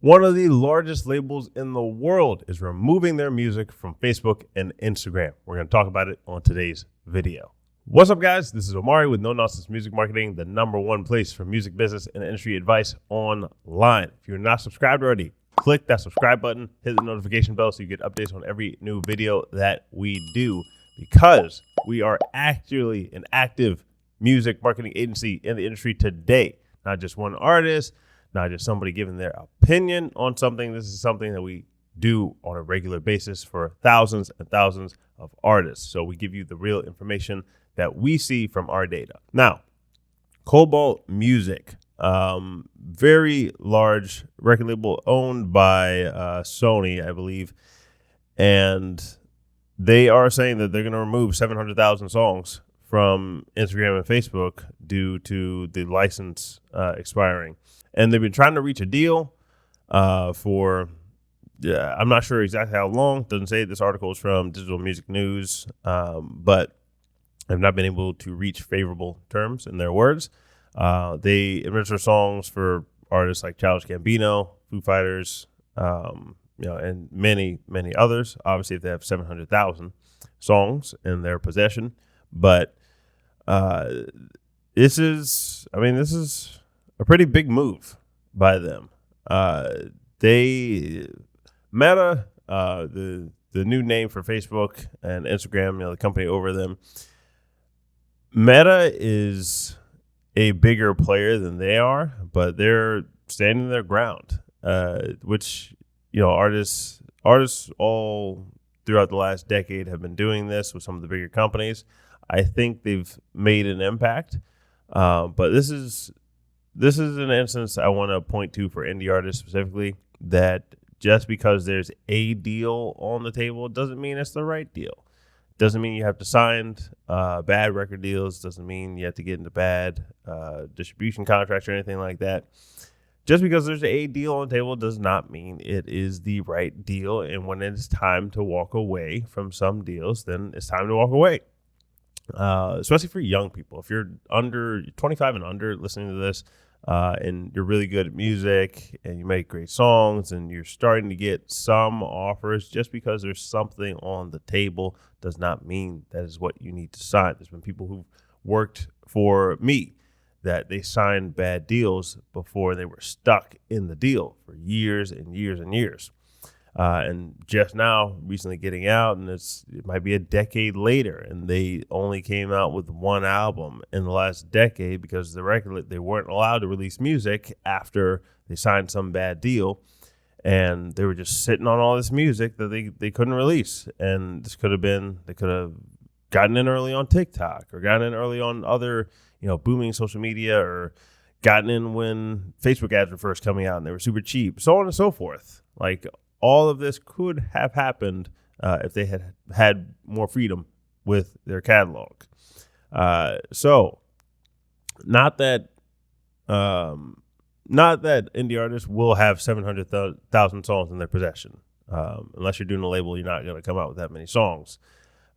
One of the largest labels in the world is removing their music from Facebook and Instagram. We're going to talk about it on today's video. What's up, guys? This is Omari with No Nonsense Music Marketing, the #1 place for music business and industry advice online. If you're not subscribed already, click that subscribe button, hit the notification bell so you get updates on every new video that we do, because we are actually an active music marketing agency in the industry today. Not just one artist, not just somebody giving their opinion on something. This is something that we do on a regular basis for thousands and thousands of artists. So we give you the real information that we see from our data. Now, Cobalt Music, very large record label owned by Sony, I believe. And they are saying that they're going to remove 700,000 songs from Instagram and Facebook due to the license expiring. And they've been trying to reach a deal for, I'm not sure exactly how long. Doesn't say. This article is from Digital Music News, but have not been able to reach favorable terms, in their words. They enrich their songs for artists like Childish Gambino, Foo Fighters, and many, many others. Obviously, if they have 700,000 songs in their possession, but this is a pretty big move by them. Meta, the new name for Facebook and Instagram, the company over them. Meta is a bigger player than they are, but they're standing their ground, which, artists all throughout the last decade have been doing this with some of the bigger companies. I think they've made an impact, but this is an instance I want to point to for indie artists specifically, that just because there's a deal on the table doesn't mean it's the right deal. Doesn't mean you have to sign bad record deals. Doesn't mean you have to get into bad distribution contracts or anything like that. Just because there's a deal on the table does not mean it is the right deal. And when it's time to walk away from some deals, then it's time to walk away. Especially for young people. If you're under 25 and under listening to this, and you're really good at music and you make great songs and you're starting to get some offers, just because there's something on the table does not mean that is what you need to sign. There's been people who've worked for me that they signed bad deals before they were stuck in the deal for years and years and years. And just now recently getting out, and it might be a decade later, and they only came out with one album in the last decade because they weren't allowed to release music after they signed some bad deal, and they were just sitting on all this music that they couldn't release. And this could have been, they could have gotten in early on TikTok or gotten in early on other booming social media, or gotten in when Facebook ads were first coming out and they were super cheap, so on and so forth. Like, all of this could have happened if they had had more freedom with their catalog. So, not that indie artists will have 700,000 songs in their possession. Unless you're doing a label, you're not going to come out with that many songs.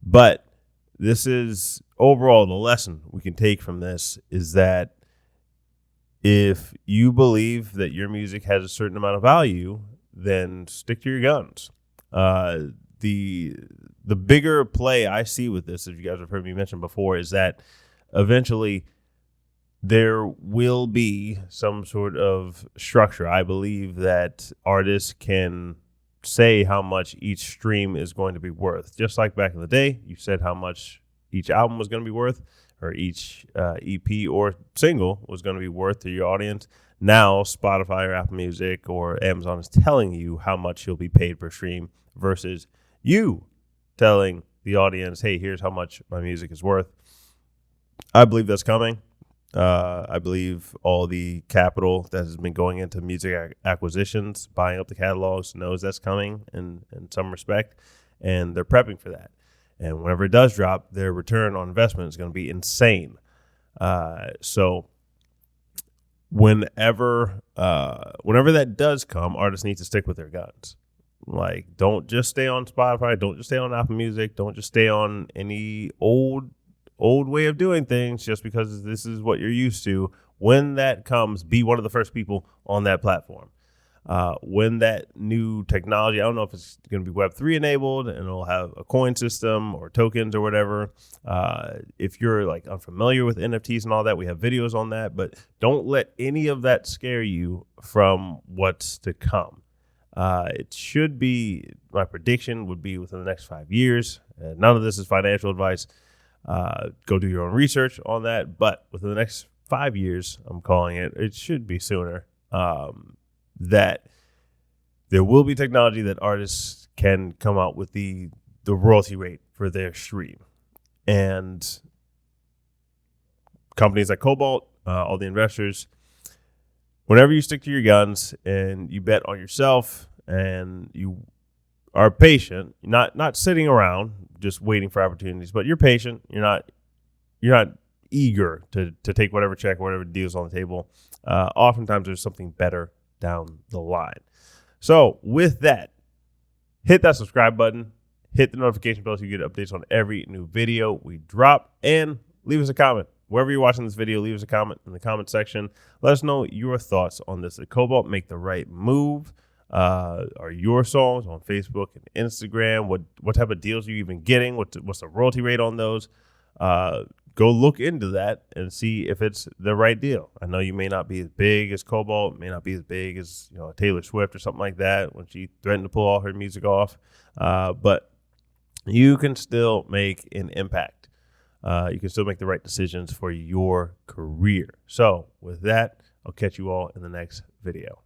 But this is overall the lesson we can take from this, is that if you believe that your music has a certain amount of value, then stick to your guns. The bigger play I see with this, as you guys have heard me mention before, is that eventually there will be some sort of structure. I believe that artists can say how much each stream is going to be worth. Just like back in the day, you said how much each album was going to be worth, or each EP or single was going to be worth to your audience. Now, Spotify or Apple Music or Amazon is telling you how much you'll be paid per stream, versus you telling the audience, hey, here's how much my music is worth. I believe that's coming. I believe all the capital that has been going into music acquisitions, buying up the catalogs, knows that's coming in some respect, and they're prepping for that. And whenever it does drop, their return on investment is going to be insane. So whenever that does come, artists need to stick with their guns. Like, don't just stay on Spotify, don't just stay on Apple Music, don't just stay on any old way of doing things just because this is what you're used to. When that comes, be one of the first people on that platform. When that new technology, I don't know if it's going to be Web3 enabled and it'll have a coin system or tokens or whatever. If you're like unfamiliar with NFTs and all that, we have videos on that, but don't let any of that scare you from what's to come. It should be, my prediction would be within the next 5 years. None of this is financial advice. Go do your own research on that. But within the next 5 years, I'm calling it, it should be sooner, that there will be technology that artists can come out with the royalty rate for their stream. And companies like Cobalt, all the investors, whenever you stick to your guns and you bet on yourself and you are patient, not sitting around just waiting for opportunities, but you're patient. You're not eager to take whatever check, whatever deal's on the table. Oftentimes there's something better down the line. So with that, hit that subscribe button, hit the notification bell so you get updates on every new video we drop, and leave us a comment. Wherever you're watching this video, leave us a comment in the comment section. Let us know your thoughts on this. Did Cobalt make the right move? Are your songs on Facebook and Instagram? What type of deals are you even getting? What's the royalty rate on those? Go look into that and see if it's the right deal. I know you may not be as big as Cobalt, may not be as big as Taylor Swift or something like that when she threatened to pull all her music off, but you can still make an impact. You can still make the right decisions for your career. So with that, I'll catch you all in the next video.